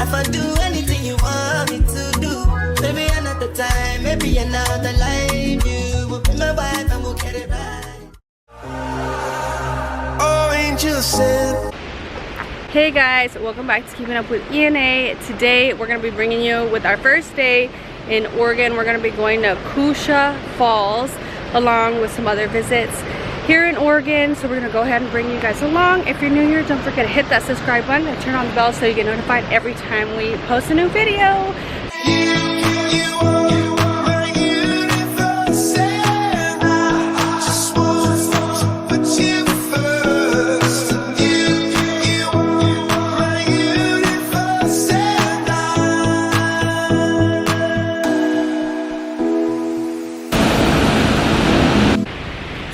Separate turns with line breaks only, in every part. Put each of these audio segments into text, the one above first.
for do anything you want me to do. Maybe another time, maybe another life. You will be my wife and we'll get it right. Oh, angel said.
Hey guys, welcome back to Keeping Up with ENA. Today we're going to be bringing you with our first day in Oregon. We're going to be going to Koosah Falls along with some other visits here in Oregon. So we're going to go ahead and bring you guys along. If you're new here, don't forget to hit that subscribe button and turn on the bell so you get notified every time we post a new video.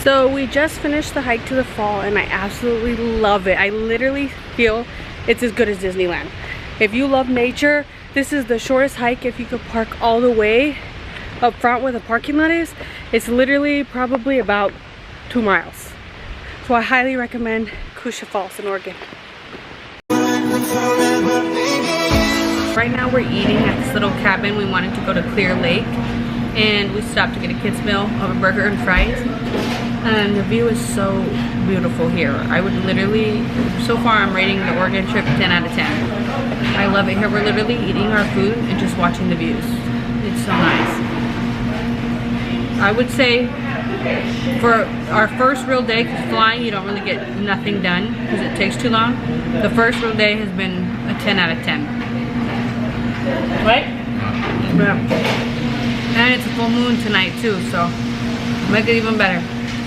So we just finished the hike to the fall and I absolutely love it. I literally feel it's as good as Disneyland. If you love nature, this is the shortest hike. If you could park all the way up front where the parking lot is, it's literally probably about 2 miles. So I highly recommend Koosah Falls in Oregon. Right now we're eating at this little cabin. We wanted to go to Clear Lake and we stopped to get a kid's meal of a burger and fries. And the view is so beautiful here. I would literally, so far I'm rating the Oregon trip 10 out of 10. I love it here. We're literally eating our food and just watching the views. It's so nice. I would say for our first real day, because flying you don't really get nothing done because it takes too long. The first real day has been a 10 out of 10. Right? Yeah. And it's a full moon tonight too, so make it even better.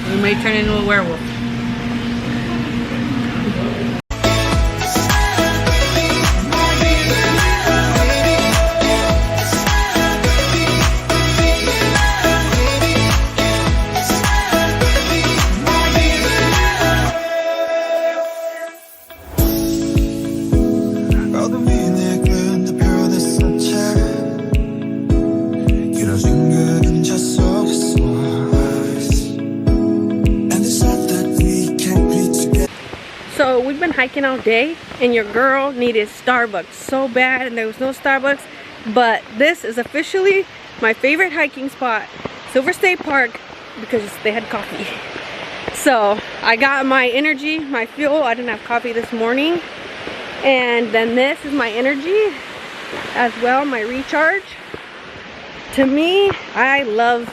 We may turn into a werewolf. So we've been hiking all day and your girl needed Starbucks so bad and there was no Starbucks, but this is officially my favorite hiking spot, Silver State Park, because they had coffee. So I got my energy, my fuel. I didn't have coffee this morning, and then this is my energy as well, my recharge. To me, I love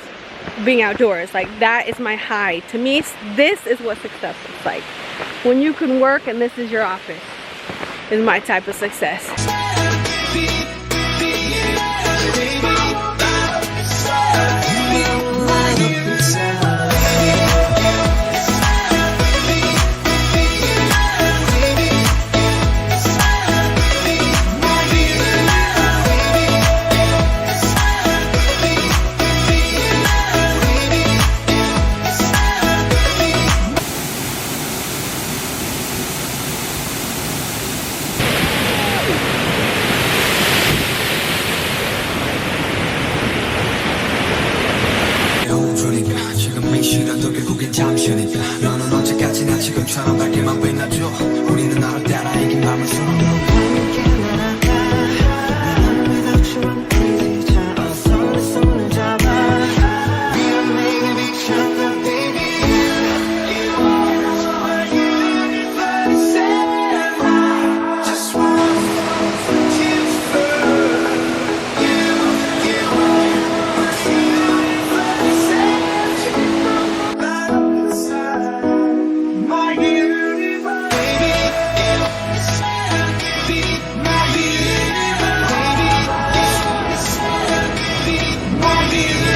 being outdoors. Like, that is my high. To me, this is what success looks like. When you can work and this is your office, is my type of success.
잠시니까 너는 언제까지나 지금처럼 밝게만 빛나줘. 우리는 너를 따라 이긴 맘을 숨어.
My